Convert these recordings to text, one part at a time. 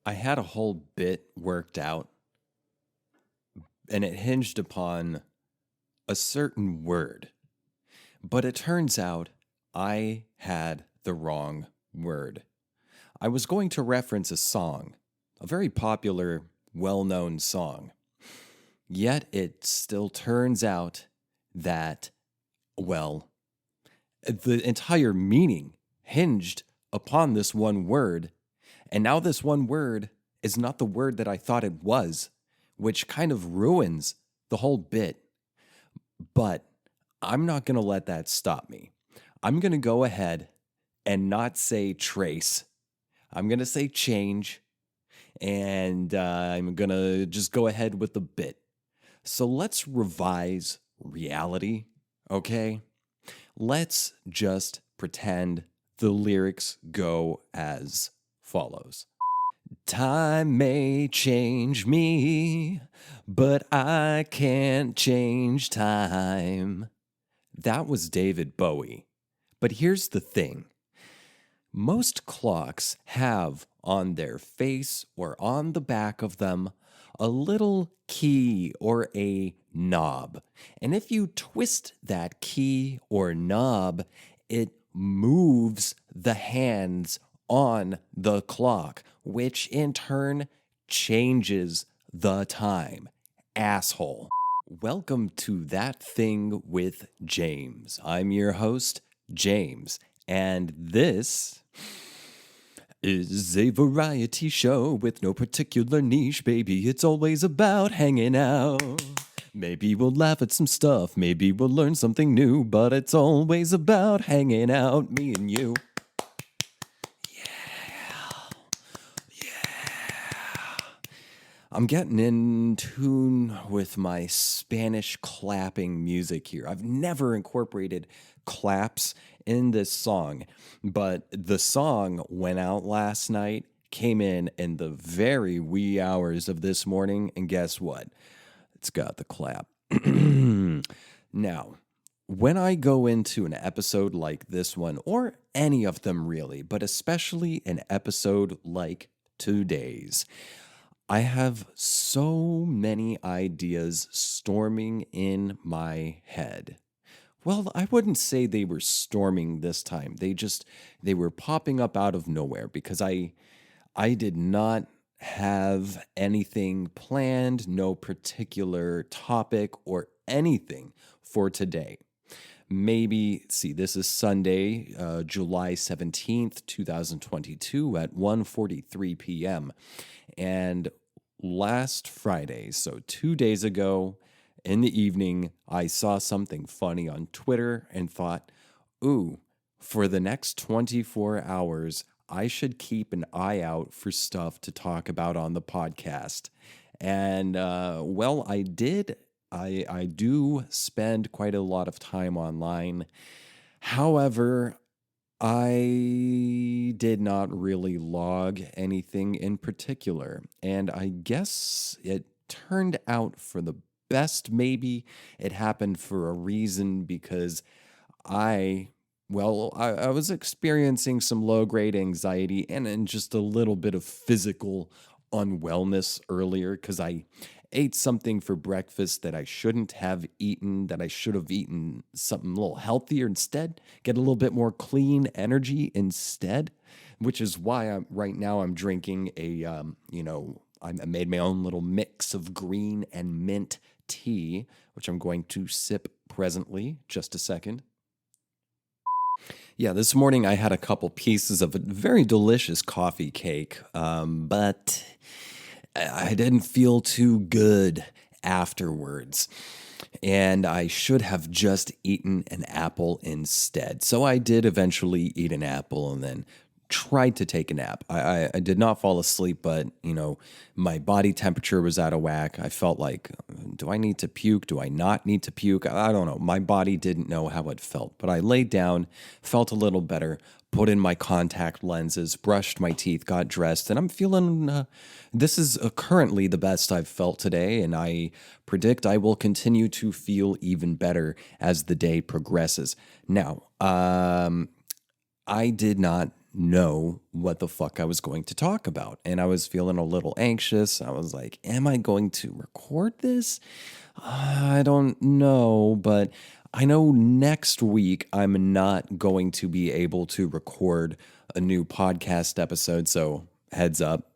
I had a whole bit worked out, and it hinged upon a certain word. But it turns out I had the wrong word. I was going to reference a song, a very popular, well known song. Yet it still turns out that, well, the entire meaning hinged upon this one word. And now this one word is not the word that I thought it was, which kind of ruins the whole bit. But I'm not going to let that stop me. I'm going to go ahead and not say trace. I'm going to say change. And I'm going to just go ahead with the bit. So let's revise reality, okay? Let's just pretend the lyrics go as follows. Time may change me, but I can't change time. That was David Bowie. But here's the thing. Most clocks have on their face or on the back of them a little key or a knob. And if you twist that key or knob, it moves the hands on the clock, which in turn changes the time. Asshole. Welcome to That Thing with James. I'm your host, James, and this is a variety show with no particular niche, baby. It's always about hanging out. Maybe we'll laugh at some stuff, maybe we'll learn something new, but it's always about hanging out, me and you. I'm getting in tune with my Spanish clapping music here. I've never incorporated claps in this song, but the song went out last night, came in the very wee hours of this morning, and guess what? It's got the clap. Now, when I go into an episode like this one, or any of them really, but especially an episode like today's, I have so many ideas storming in my head. Well, I wouldn't say they were storming this time. They were popping up out of nowhere because I did not have anything planned, no particular topic or anything for today. Maybe, see, this is Sunday, July 17th, 2022 at 1:43 p.m. And last Friday, so 2 days ago in the evening, I saw something funny on Twitter and thought, ooh, for the next 24 hours, I should keep an eye out for stuff to talk about on the podcast. And, well, I did. I do spend quite a lot of time online. However, I did not really log anything in particular, and I guess it turned out for the best. Maybe it happened for a reason because I, I was experiencing some low grade anxiety and just a little bit of physical unwellness earlier because I ate something for breakfast that I shouldn't have eaten, that I should have eaten something a little healthier instead, get a little bit more clean energy instead, which is why right now I'm drinking I made my own little mix of green and mint tea, which I'm going to sip presently. Just a second. Yeah, this morning I had a couple pieces of a very delicious coffee cake, but I didn't feel too good afterwards. And I should have just eaten an apple instead. So I did eventually eat an apple and then tried to take a nap. I did not fall asleep, but, my body temperature was out of whack. I felt like, do I need to puke? Do I not need to puke? I don't know. My body didn't know how it felt, but I laid down, felt a little better, put in my contact lenses, brushed my teeth, got dressed, and I'm feeling, this is currently the best I've felt today, and I predict I will continue to feel even better as the day progresses. Now, I did not know what the fuck I was going to talk about. And I was feeling a little anxious. I was like, am I going to record this? I don't know, but I know next week I'm not going to be able to record a new podcast episode. So heads up,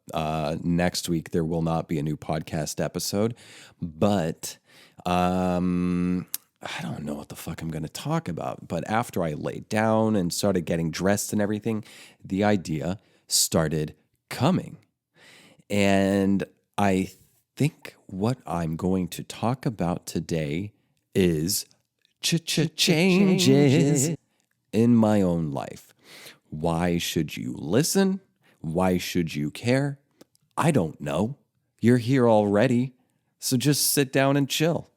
next week there will not be a new podcast episode, but I don't know what the fuck I'm going to talk about. But after I laid down and started getting dressed and everything, the idea started coming. And I think what I'm going to talk about today is changes in my own life. Why should you listen? Why should you care? I don't know. You're here already, so just sit down and chill.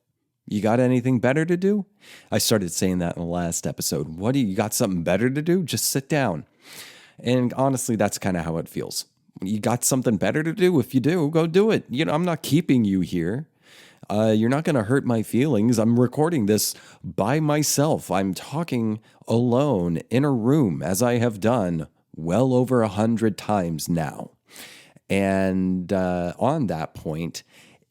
You got anything better to do? I started saying that in the last episode. What do you got something better to do? Just sit down. And honestly, that's kind of how it feels. You got something better to do? If you do, go do it. You know, I'm not keeping you here. You're not going to hurt my feelings. I'm recording this by myself. I'm talking alone in a room, as I have done well over 100 times now. And on that point,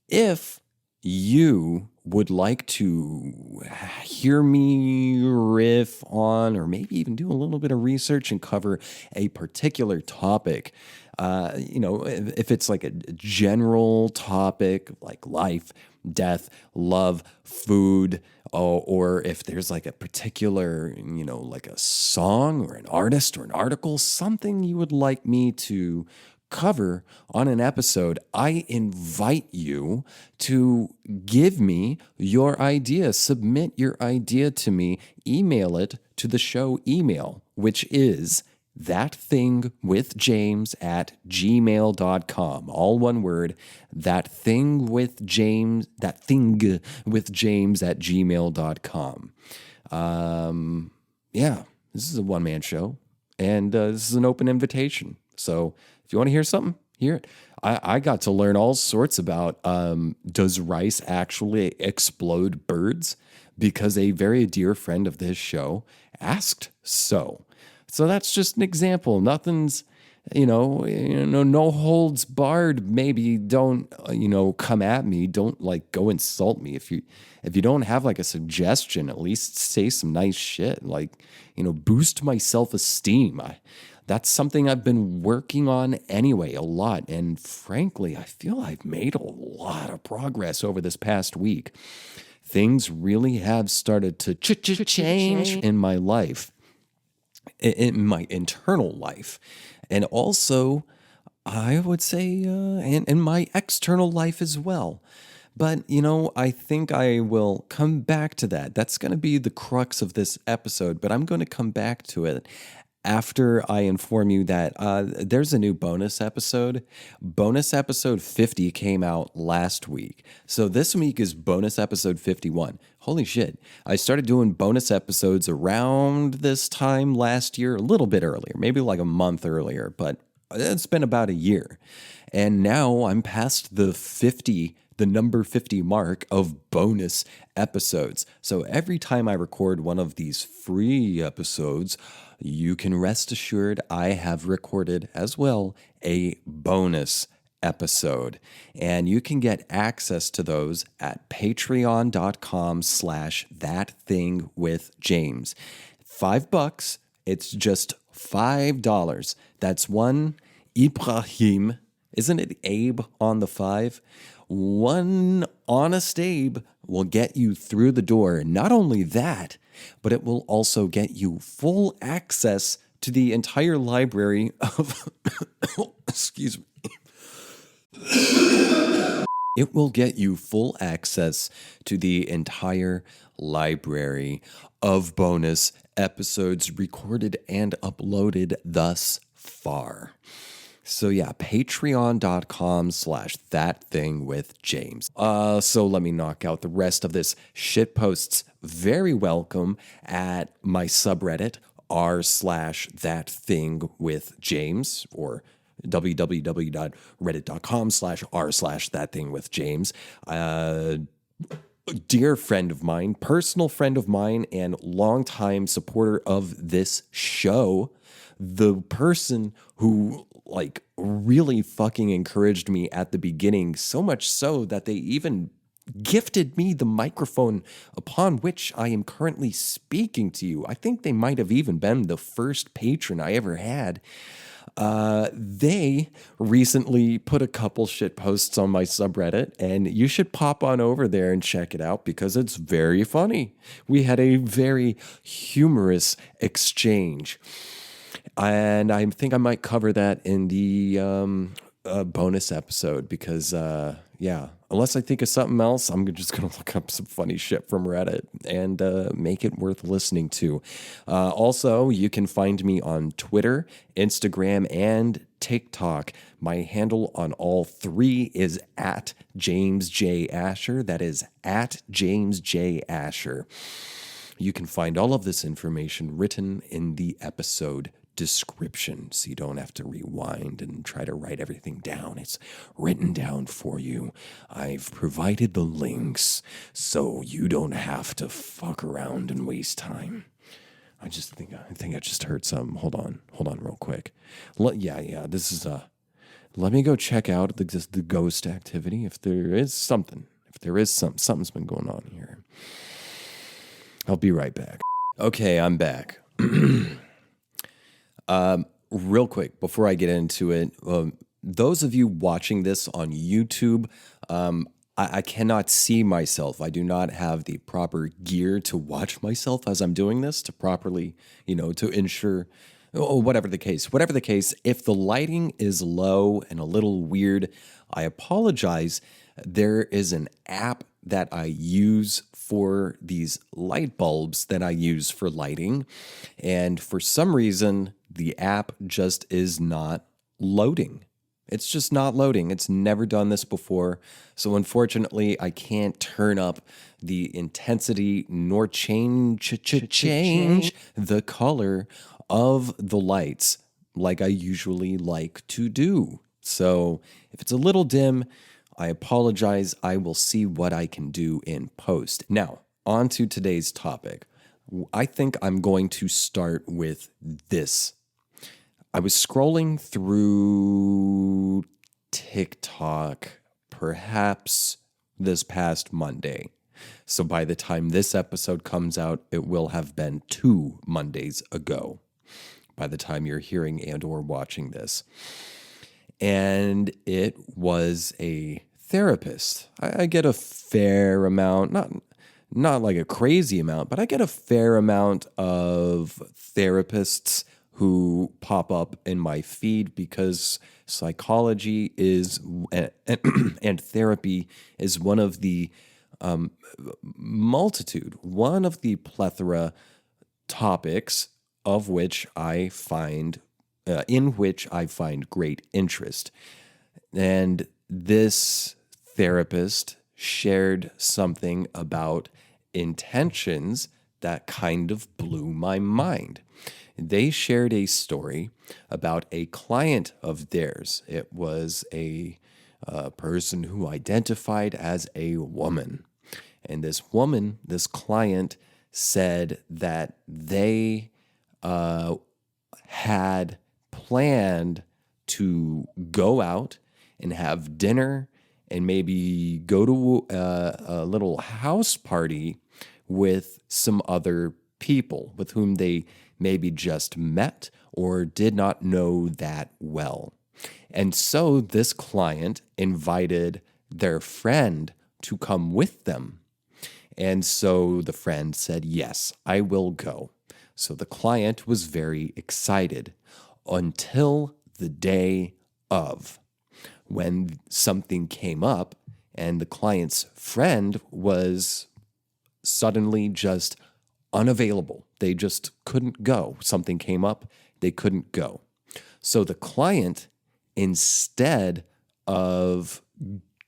if you would like to hear me riff on, or maybe even do a little bit of research and cover a particular topic, if it's like a general topic like life, death, love, food, or if there's like a particular, like a song or an artist or an article, something you would like me to cover on an episode, I invite you to give me your idea. Submit your idea to me. Email it to the show email, which is ThatThingWithJames@gmail.com. All one word, ThatThingWithJames@gmail.com. Yeah, this is a one-man show, and this is an open invitation. So if you want to hear something, hear it. I got to learn all sorts about does rice actually explode birds? Because a very dear friend of this show asked so. So that's just an example. Nothing's, no holds barred. Maybe don't, come at me. Don't like go insult me. If you don't have like a suggestion, at least say some nice shit. Like, boost my self-esteem. That's something I've been working on anyway, a lot. And frankly, I feel I've made a lot of progress over this past week. Things really have started to change in my life, in my internal life. And also, I would say, in my external life as well. But, I think I will come back to that. That's going to be the crux of this episode, but I'm going to come back to it after I inform you that there's a new bonus episode. Bonus episode 50 came out last week. So this week is bonus episode 51. Holy shit. I started doing bonus episodes around this time last year, a little bit earlier, maybe like a month earlier, but it's been about a year. And now I'm past the number 50 mark of bonus episodes. So every time I record one of these free episodes, you can rest assured I have recorded as well a bonus episode. And you can get access to those at patreon.com/thatthingwithjames. $5. It's just $5. That's one Ibrahim. Isn't it Abe on the 5? One honest Abe will get you through the door. And not only that, but it will also get you full access to the entire library of excuse me. It will get you full access to the entire library of bonus episodes recorded and uploaded thus far. So yeah, patreon.com/thatthingwithjames. So let me knock out the rest of this shitposts. Very welcome at my subreddit r/thatthingwithjames, or www.reddit.com/r/thatthingwithjames. Dear friend of mine, personal friend of mine, and longtime supporter of this show, the person who like really fucking encouraged me at the beginning, so much so that they even gifted me the microphone upon which I am currently speaking to you. I think they might have even been the first patron I ever had. They recently put a couple shit posts on my subreddit, and you should pop on over there and check it out because it's very funny. We had a very humorous exchange, and I think I might cover that in the bonus episode because, yeah, unless I think of something else, I'm just going to look up some funny shit from Reddit and make it worth listening to. Also, you can find me on Twitter, Instagram, and TikTok. My handle on all three is at James J. Asher. That is at James J. Asher. You can find all of this information written in the episode description, so you don't have to rewind and try to write everything down. It's written down for you. I've provided the links so you don't have to fuck around and waste time. I think I just heard some. Hold on real quick. This is let me go check out the ghost activity if there is something. Something's been going on here. I'll be right back. Okay, I'm back. Real quick, before I get into it, those of you watching this on YouTube, I cannot see myself. I do not have the proper gear to watch myself as I'm doing this to properly, to ensure, whatever the case. Whatever the case, if the lighting is low and a little weird, I apologize. There is an app that I use for these light bulbs that I use for lighting. And for some reason, the app just is not loading. It's just not loading. It's never done this before. So unfortunately, I can't turn up the intensity nor change the color of the lights like I usually like to do. So if it's a little dim, I apologize. I will see what I can do in post. Now, on to today's topic. I think I'm going to start with this. I was scrolling through TikTok perhaps this past Monday. So by the time this episode comes out, it will have been 2 Mondays ago by the time you're hearing and or watching this. And it was a therapist. I get a fair amount, not like a crazy amount, but I get a fair amount of therapists who pop up in my feed because psychology is and therapy is one of the one of the plethora topics of which I find in which I find great interest. And this therapist shared something about intentions that kind of blew my mind. They shared a story about a client of theirs. It was a person who identified as a woman. And this woman, this client, said that they had planned to go out and have dinner and maybe go to a little house party with some other people with whom they maybe just met or did not know that well. And so this client invited their friend to come with them. And so the friend said, yes, I will go. So the client was very excited until the day of, when something came up and the client's friend was suddenly just unavailable. They just couldn't go. Something came up, they couldn't go. So the client, instead of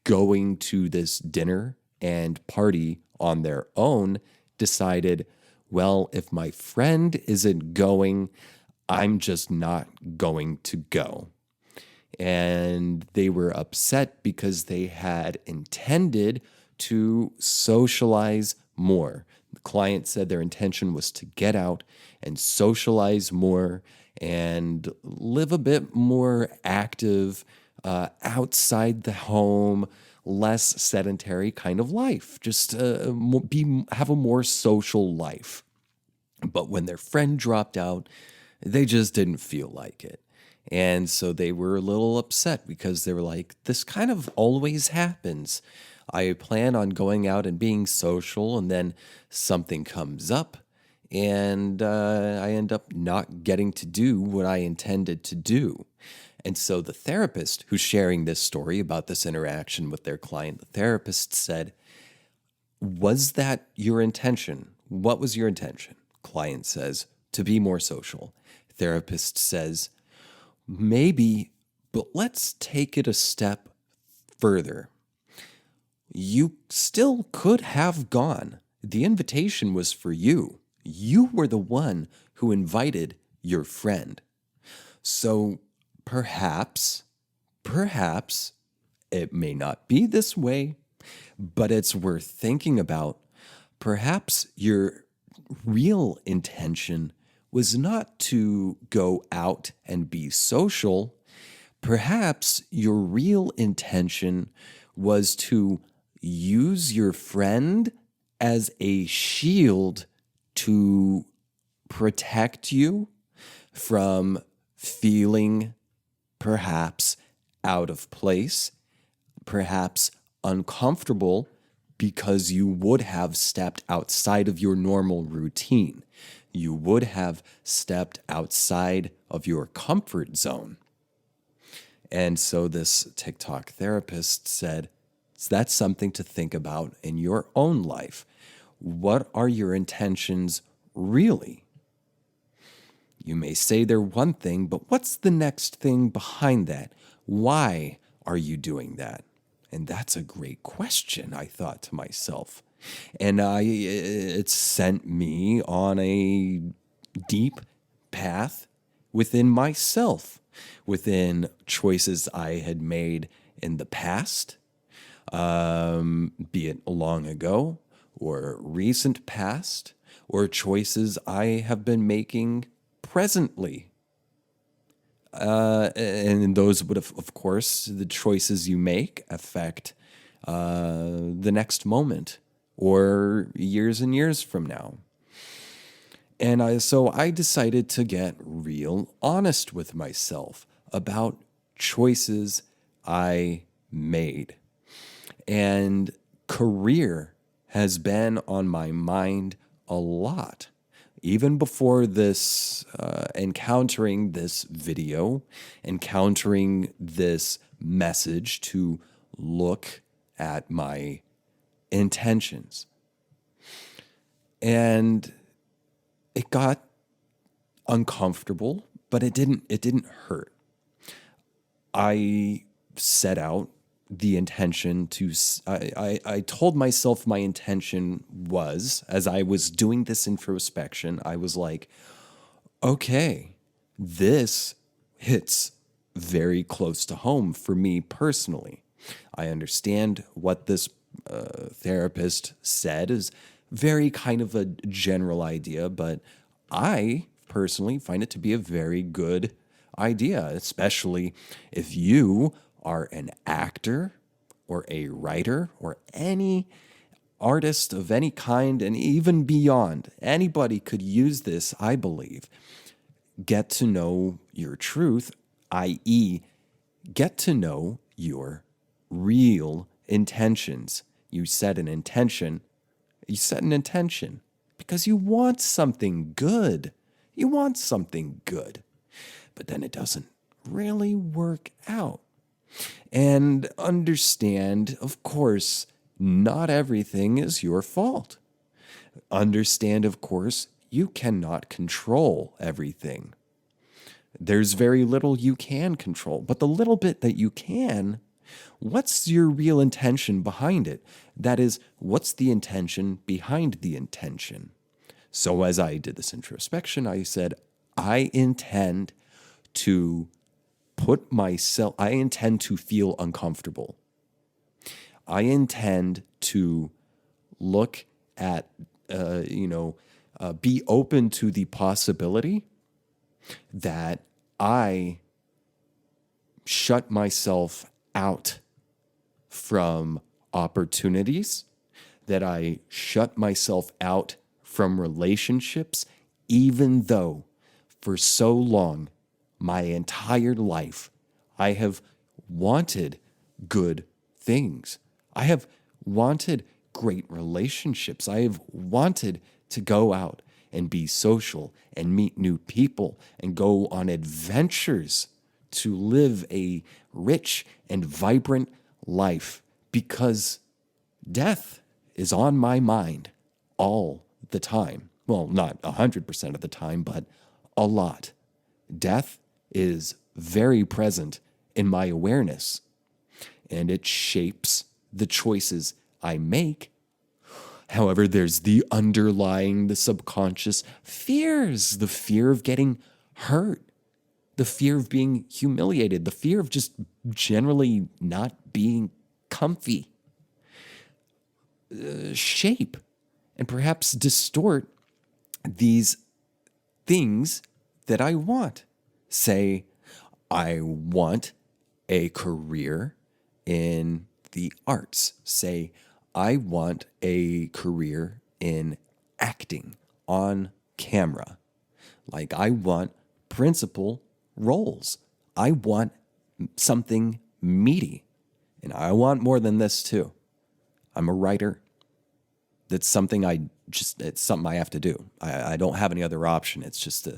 going to this dinner and party on their own, decided, well, if my friend isn't going, I'm just not going to go. And they were upset because they had intended to socialize more. The client said their intention was to get out and socialize more and live a bit more active, outside the home, less sedentary kind of life. Just have a more social life. But when their friend dropped out, they just didn't feel like it. And so they were a little upset because they were like, this kind of always happens. I plan on going out and being social, and then something comes up, and I end up not getting to do what I intended to do. And so the therapist who's sharing this story about this interaction with their client, the therapist said, was that your intention? What was your intention? Client says, to be more social. Therapist says, maybe, but let's take it a step further. You still could have gone. The invitation was for you. You were the one who invited your friend. So perhaps, it may not be this way, but it's worth thinking about. Perhaps your real intention was not to go out and be social. Perhaps your real intention was to use your friend as a shield to protect you from feeling perhaps out of place, perhaps uncomfortable, because you would have stepped outside of your normal routine. You would have stepped outside of your comfort zone. And so this TikTok therapist said, that's something to think about in your own life. What are your intentions really? You may say they're one thing, but what's the next thing behind that? Why are you doing that? And that's a great question, I thought to myself. And it sent me on a deep path within myself, within choices I had made in the past, be it long ago or recent past, or choices I have been making presently. And those would, of course, the choices you make affect the next moment or years and years from now. And so I decided to get real honest with myself about choices I made. And career has been on my mind a lot. Even before this, encountering this video, encountering this message to look at my intentions. And it got uncomfortable, but it didn't hurt. I set out the intention to, I told myself my intention was, as I was doing this introspection, I was like, okay, this hits very close to home for me personally. I understand what this therapist said is very kind of a general idea, but I personally find it to be a very good idea, especially if you are an actor or a writer or any artist of any kind, and even beyond. Anybody could use this, I believe. Get to know your truth, i.e., get to know your real intentions. You set an intention because you want something good. You want something good. But then it doesn't really work out. And understand, of course, not everything is your fault. Understand, of course, you cannot control everything. There's very little you can control, but the little bit that you can, what's your real intention behind it? That is, what's the intention behind the intention? So as I did this introspection, I said, I intend to feel uncomfortable. I intend to look at, be open to the possibility that I shut myself out from opportunities, that I shut myself out from relationships, even though for so long, my entire life, I have wanted good things. I have wanted great relationships. I have wanted to go out and be social and meet new people and go on adventures to live a rich and vibrant life, because death is on my mind all the time. Well, not 100% of the time, but a lot. Death is very present in my awareness, and it shapes the choices I make. However, there's the underlying, the subconscious fears, the fear of getting hurt, the fear of being humiliated, the fear of just generally not being comfy. Shape and perhaps distort these things that I want. Say, I want a career in the arts. Say, I want a career in acting on camera. Like, I want principal roles. I want something meaty. And I want more than this too. I'm a writer. That's something it's something I have to do. I don't have any other option. It's just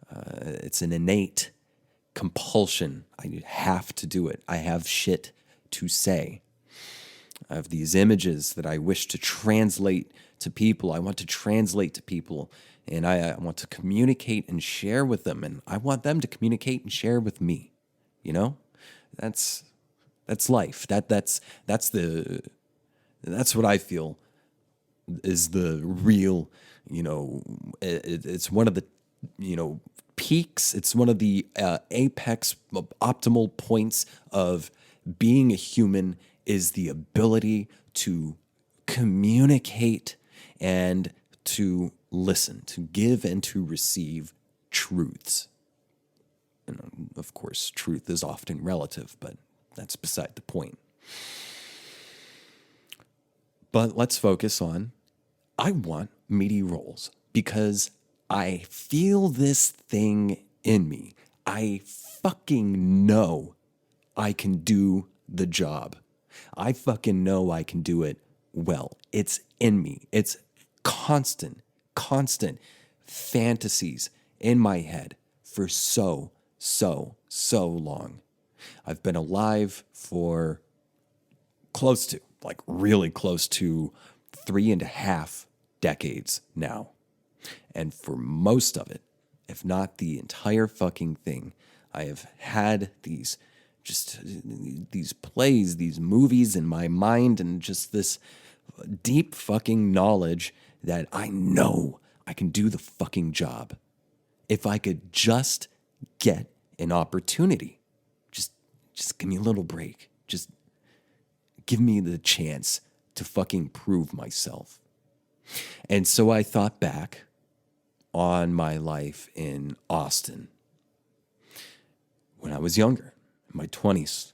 it's an innate compulsion. I have to do it. I have shit to say. I have these images that I wish to translate to people. I want to translate to people, and I want to communicate and share with them, and I want them to communicate and share with me. You know, that's life. That's what I feel is the real. You know, it's one of the peaks. It's one of the apex optimal points of being a human, is the ability to communicate and to listen, to give and to receive truths. And of course, truth is often relative, but that's beside the point. But let's focus on, I want meaty roles because I feel this thing in me. I fucking know I can do the job. I fucking know I can do it well. It's in me. It's constant fantasies in my head for so long. I've been alive for really close to 3.5 decades now. And for most of it, if not the entire fucking thing, I have had these plays, these movies in my mind, and just this deep fucking knowledge that I know I can do the fucking job. If I could just get an opportunity, just give me a little break. Just give me the chance to fucking prove myself. And so I thought back on my life in Austin when I was younger, in my 20s.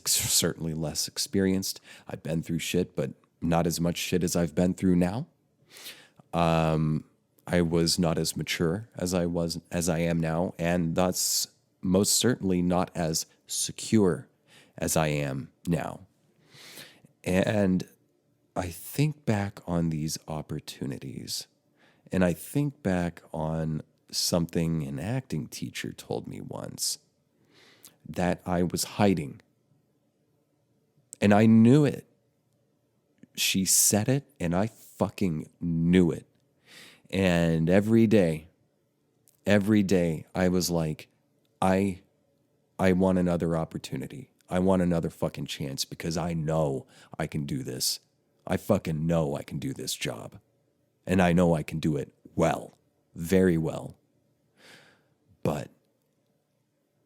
Certainly less experienced. I've been through shit, but not as much shit as I've been through now. I was not as mature as I am now, and thus most certainly not as secure as I am now. And I think back on these opportunities, and I think back on something an acting teacher told me once that I was hiding. And I knew it. She said it, and I fucking knew it. And every day, I was like, I want another opportunity. I want another fucking chance because I know I can do this. I fucking know I can do this job. And I know I can do it well, very well. But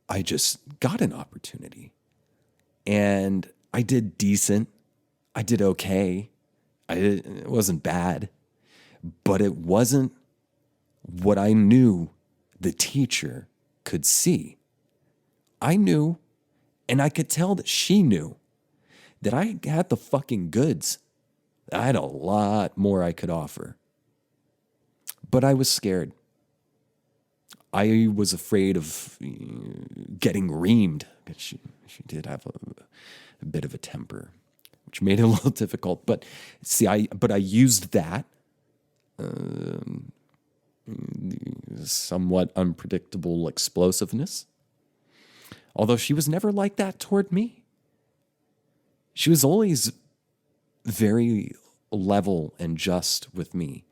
I just got an opportunity. And I did decent. I did okay. It wasn't bad. But it wasn't what I knew the teacher could see. I knew, and I could tell that she knew, that I had the fucking goods. I had a lot more I could offer. But I was scared. I was afraid of getting reamed. She did have a bit of a temper, which made it a little difficult. But see, I used that somewhat unpredictable explosiveness. Although she was never like that toward me. She was always very level and just with me.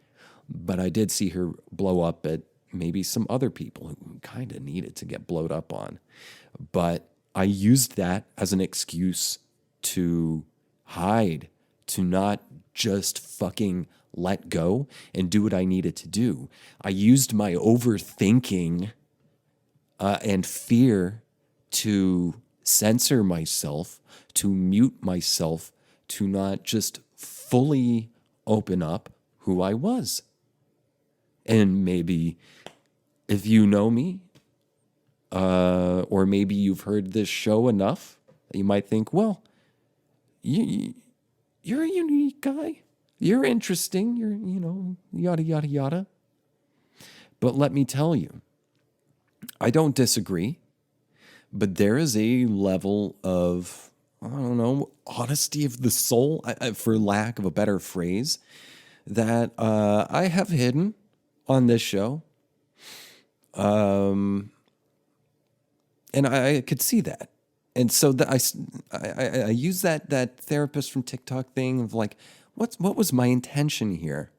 But I did see her blow up at maybe some other people who kind of needed to get blowed up on. But I used that as an excuse to hide, to not just fucking let go and do what I needed to do. I used my overthinking and fear to censor myself, to mute myself, to not just fully open up who I was. And maybe if you know me, or maybe you've heard this show enough, you might think, well, you're a unique guy. You're interesting. You're, yada, yada, yada. But let me tell you, I don't disagree, but there is a level of, I don't know, honesty of the soul, for lack of a better phrase, that I have hidden on this show. And I could see that. And so I use that therapist from TikTok thing of like, what was my intention here?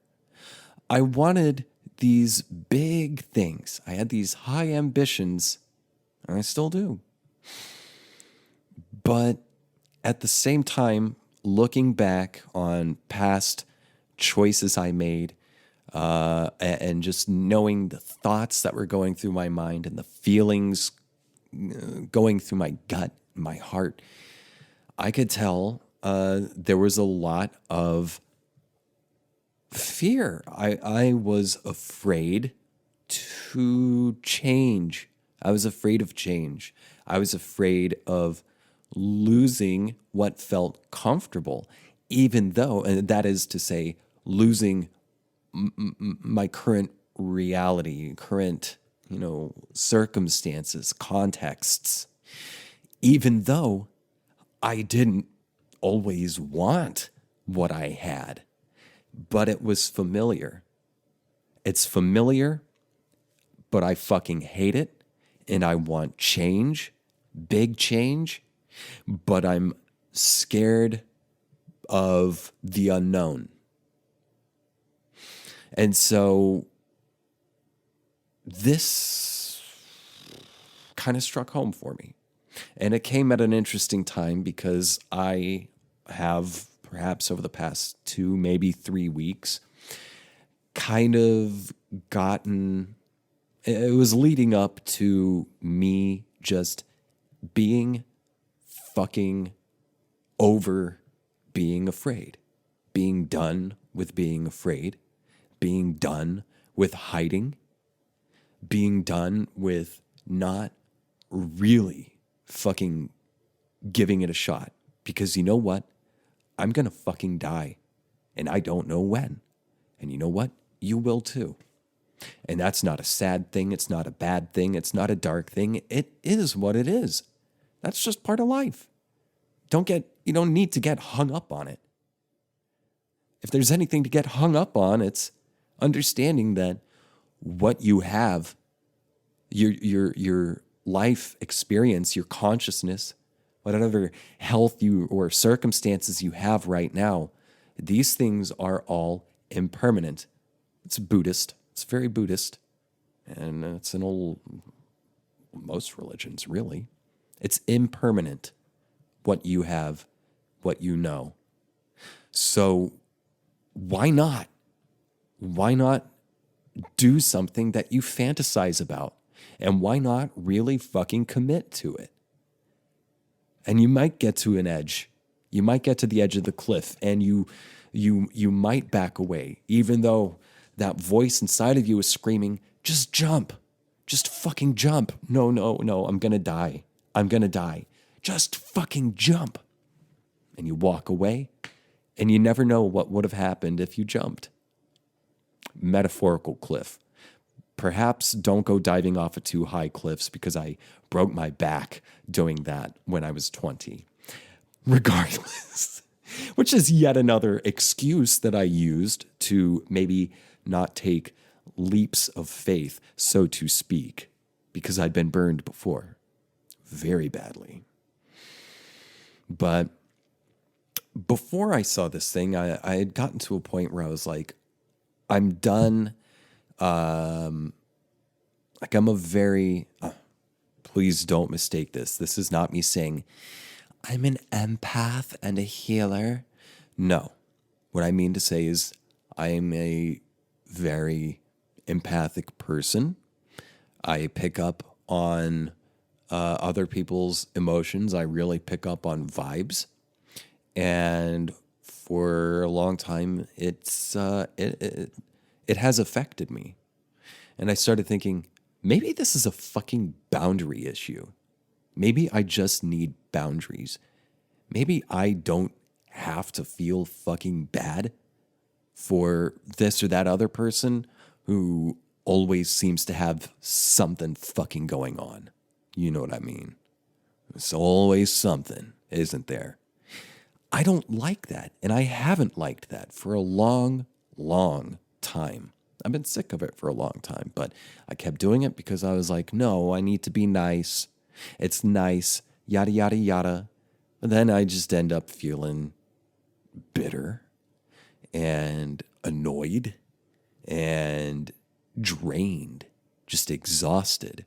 I wanted these big things. I had these high ambitions, and I still do. But at the same time, looking back on past choices I made, and just knowing the thoughts that were going through my mind and the feelings going through my gut, my heart, I could tell there was a lot of fear. I was afraid to change. I was afraid of change. I was afraid of losing what felt comfortable, even though, and that is to say, losing my current reality, current, circumstances, contexts, even though I didn't always want what I had, but it was familiar. It's familiar, but I fucking hate it, and I want change, big change, but I'm scared of the unknown. And so this kind of struck home for me. And it came at an interesting time because I have, perhaps over the past 2, maybe 3 weeks, kind of gotten, it was leading up to me just being fucking over being afraid, being done with being afraid, being done with hiding, being done with not really fucking giving it a shot. Because you know what? I'm going to fucking die. And I don't know when. And you know what? You will too. And that's not a sad thing. It's not a bad thing. It's not a dark thing. It is what it is. That's just part of life. You don't need to get hung up on it. If there's anything to get hung up on, it's understanding that what you have, your life experience, your consciousness, whatever health or circumstances you have right now, these things are all impermanent. It's Buddhist. It's very Buddhist. And it's in most religions, really. It's impermanent, what you have, what you know. So why not? Why not do something that you fantasize about? And why not really fucking commit to it? And you might get to an edge. You might get to the edge of the cliff, and you might back away, even though that voice inside of you is screaming, just jump. Just fucking jump. No, no, no. I'm going to die. I'm going to die. Just fucking jump. And you walk away, and you never know what would have happened if you jumped. Metaphorical cliff. Perhaps don't go diving off of too high cliffs because I broke my back doing that when I was 20. Regardless, which is yet another excuse that I used to maybe not take leaps of faith, so to speak, because I'd been burned before very badly. But before I saw this thing, I had gotten to a point where I was like, I'm done. I'm a very, please don't mistake this. This is not me saying I'm an empath and a healer. No. What I mean to say is I am a very empathic person. I pick up on other people's emotions. I really pick up on vibes. And for a long time, it has affected me. And I started thinking, maybe this is a fucking boundary issue. Maybe I just need boundaries. Maybe I don't have to feel fucking bad for this or that other person who always seems to have something fucking going on. You know what I mean? There's always something, isn't there? I don't like that, and I haven't liked that for a long, long time. I've been sick of it for a long time, but I kept doing it because I was like, no, I need to be nice. It's nice, yada, yada, yada. But then I just end up feeling bitter and annoyed and drained, just exhausted.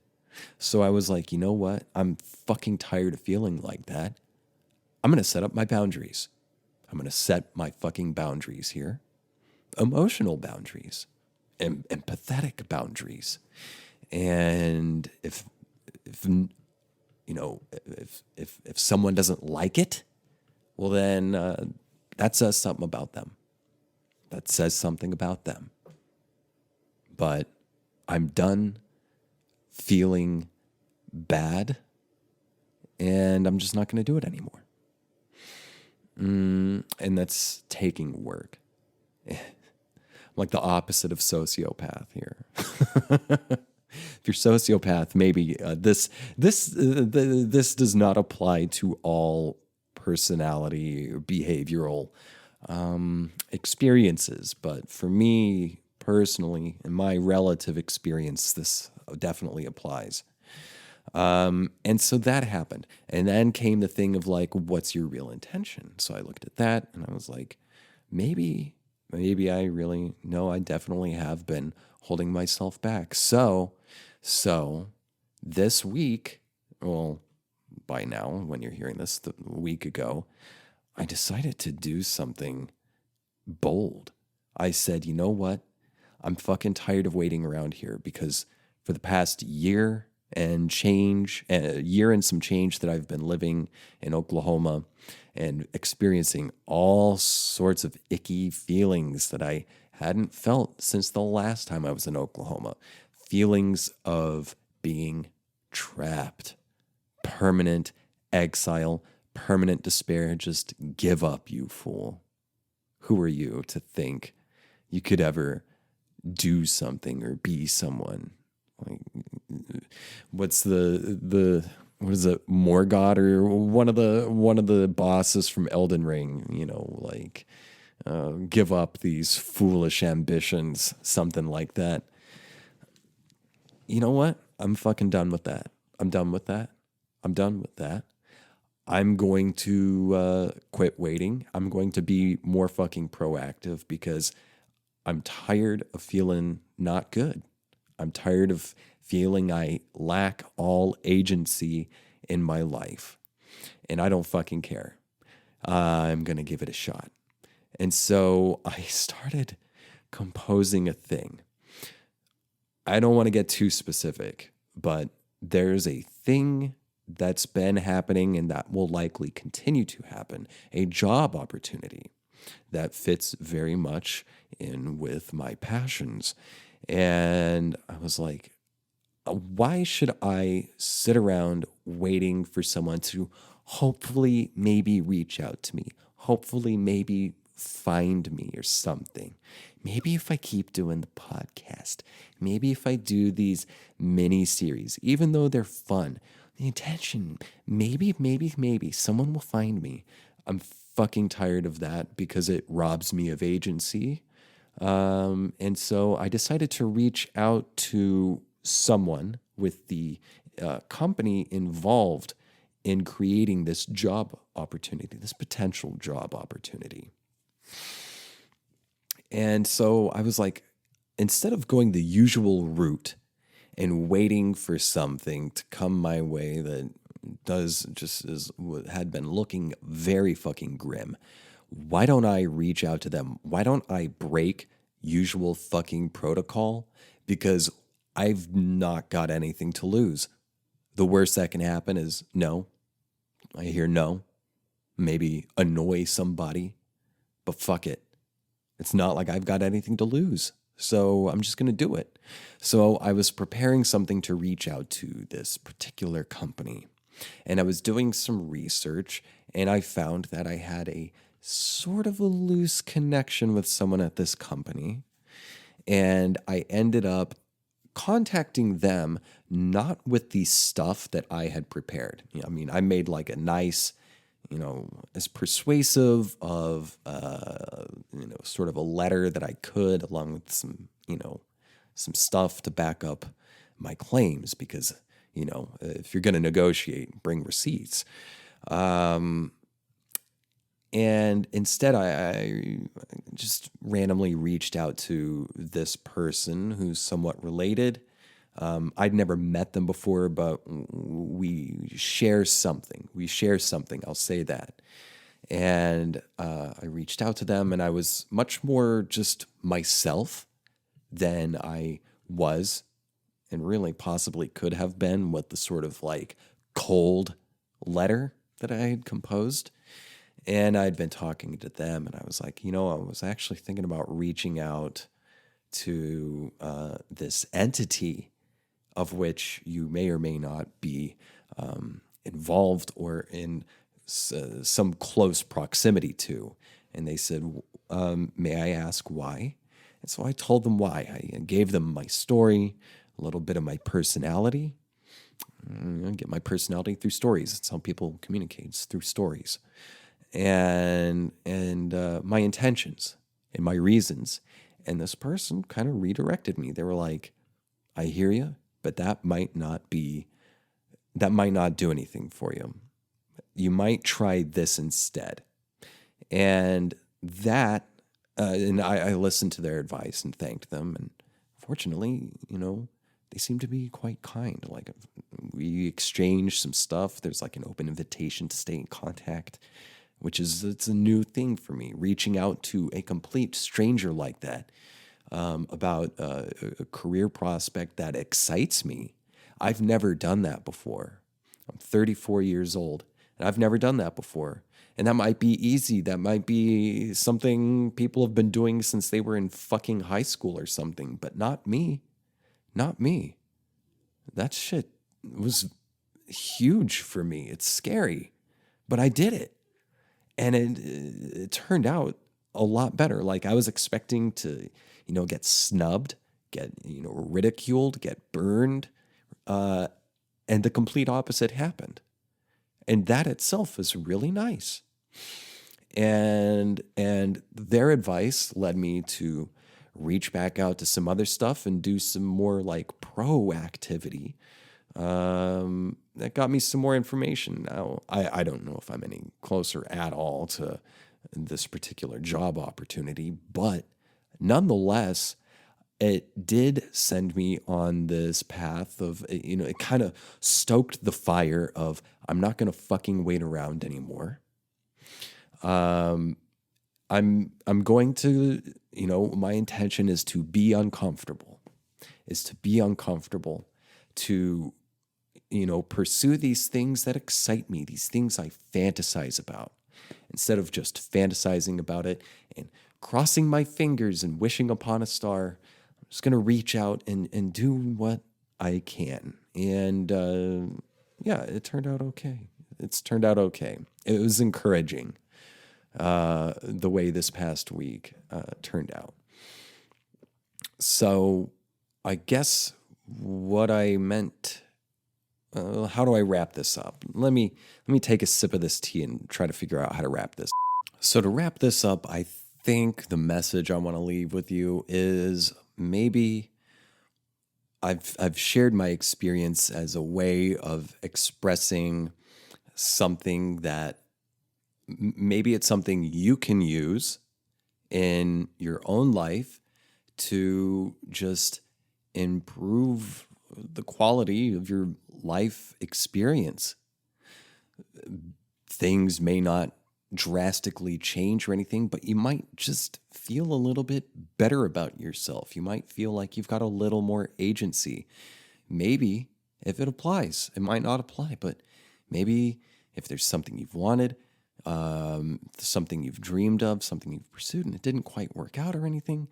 So I was like, you know what? I'm fucking tired of feeling like that. I'm going to set up my boundaries. I'm going to set my fucking boundaries here. Emotional boundaries. Empathetic boundaries. And if someone doesn't like it, well then that says something about them. That says something about them. But I'm done feeling bad, and I'm just not going to do it anymore. And that's taking work. I'm like the opposite of sociopath here. If you're sociopath, maybe this does not apply to all personality or behavioral experiences, but for me personally, in my relative experience, this definitely applies. And so that happened. And then came the thing of like, what's your real intention? So I looked at that and I was like, maybe I really, no, I definitely have been holding myself back. So this week, well, by now, when you're hearing this, a week ago, I decided to do something bold. I said, you know what? I'm fucking tired of waiting around here because for the past year and some change that I've been living in Oklahoma and experiencing all sorts of icky feelings that I hadn't felt since the last time I was in Oklahoma. Feelings of being trapped, permanent exile, permanent despair. Just give up, you fool. Who are you to think you could ever do something or be someone? Like, what is it, Morgoth or one of the bosses from Elden Ring, give up these foolish ambitions, something like that. You know what? I'm fucking done with that. I'm done with that. I'm going to quit waiting. I'm going to be more fucking proactive because I'm tired of feeling not good. I'm tired of feeling I lack all agency in my life. And I don't fucking care. I'm going to give it a shot. And so I started composing a thing. I don't want to get too specific, but there's a thing that's been happening and that will likely continue to happen, a job opportunity that fits very much in with my passions. And I was like, why should I sit around waiting for someone to hopefully maybe reach out to me, hopefully maybe find me or something? Maybe if I keep doing the podcast, maybe if I do these mini series, even though they're fun, the intention, maybe someone will find me. I'm fucking tired of that because it robs me of agency. And so I decided to reach out to someone with the company involved in creating this job opportunity, this potential job opportunity. And so I was like, instead of going the usual route and waiting for something to come my way that does just as had been looking very fucking grim, why don't I reach out to them? Why don't I break usual fucking protocol? Because I've not got anything to lose. The worst that can happen is no. I hear no. Maybe annoy somebody, but fuck it. It's not like I've got anything to lose. So I'm just going to do it. So I was preparing something to reach out to this particular company. And I was doing some research, and I found that I had a sort of a loose connection with someone at this company. And I ended up contacting them, not with the stuff that I had prepared. I mean, I made like a nice, as persuasive of, sort of a letter that I could, along with some, some stuff to back up my claims, because, if you're going to negotiate, bring receipts. And instead, I just randomly reached out to this person who's somewhat related. I'd never met them before, but we share something. I'll say that. And I reached out to them, and I was much more just myself than I was, and really possibly could have been, with the sort of like cold letter that I had composed. And I'd been talking to them, and I was like, I was actually thinking about reaching out to this entity of which you may or may not be involved or in some close proximity to. And they said, may I ask why? And so I told them why. I gave them my story, a little bit of my personality. I get my personality through stories. It's how people communicate, it's through stories. And my intentions and my reasons. And this person kind of redirected me. They were like, I hear you, but that might not do anything for you. You might try this instead. And that, and I listened to their advice and thanked them. And fortunately, they seem to be quite kind. Like, we exchanged some stuff. There's like an open invitation to stay in contact, it's a new thing for me, reaching out to a complete stranger like that about a career prospect that excites me. I've never done that before. I'm 34 years old, and I've never done that before. And that might be easy. That might be something people have been doing since they were in fucking high school or something, but not me. Not me. That shit was huge for me. It's scary, but I did it. And it turned out a lot better. Like, I was expecting to, get snubbed, get, ridiculed, get burned. And the complete opposite happened. And that itself is really nice. And their advice led me to reach back out to some other stuff and do some more like pro activity. That got me some more information. Now, I don't know if I'm any closer at all to this particular job opportunity, but nonetheless, it did send me on this path of, it kind of stoked the fire of, I'm not going to fucking wait around anymore. I'm going to, my intention is to be uncomfortable, to pursue these things that excite me, these things I fantasize about, instead of just fantasizing about it and crossing my fingers and wishing upon a star. I'm just going to reach out and do what I can. And yeah, it turned out okay. It's turned out okay. It was encouraging the way this past week turned out. So I guess what I meant, how do I wrap this up? Let me take a sip of this tea and try to figure out how to wrap this. So to wrap this up, I think the message I want to leave with you is maybe I've shared my experience as a way of expressing something that maybe it's something you can use in your own life to just improve the quality of your life experience. Things may not drastically change or anything, but you might just feel a little bit better about yourself. You might feel like you've got a little more agency. Maybe if it applies, it might not apply, but maybe if there's something you've wanted, something you've dreamed of, something you've pursued, and it didn't quite work out or anything,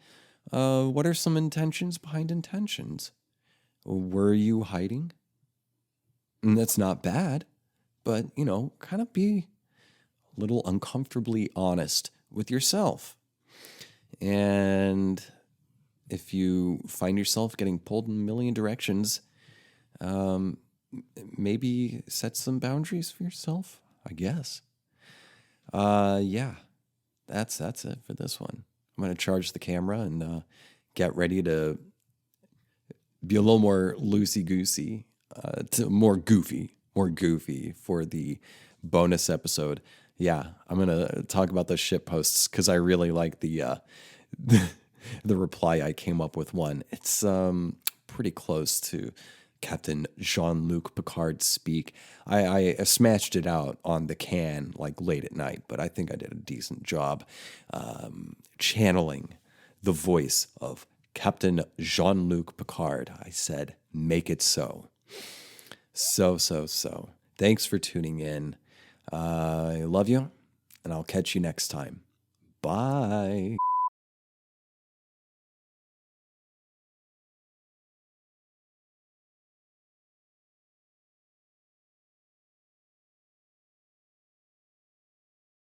what are some intentions behind intentions? Were you hiding? And that's not bad, but, kind of be a little uncomfortably honest with yourself. And if you find yourself getting pulled in a million directions, maybe set some boundaries for yourself, I guess. Yeah, that's it for this one. I'm going to charge the camera and get ready to be a little more loosey-goosey, more goofy for the bonus episode. Yeah, I'm going to talk about those shit posts because I really like the reply I came up with one. It's pretty close to Captain Jean-Luc Picard's speak. I smashed it out on the can like late at night, but I think I did a decent job channeling the voice of Captain Jean-Luc Picard. I said, make it so. So. Thanks for tuning in. I love you, and I'll catch you next time. Bye.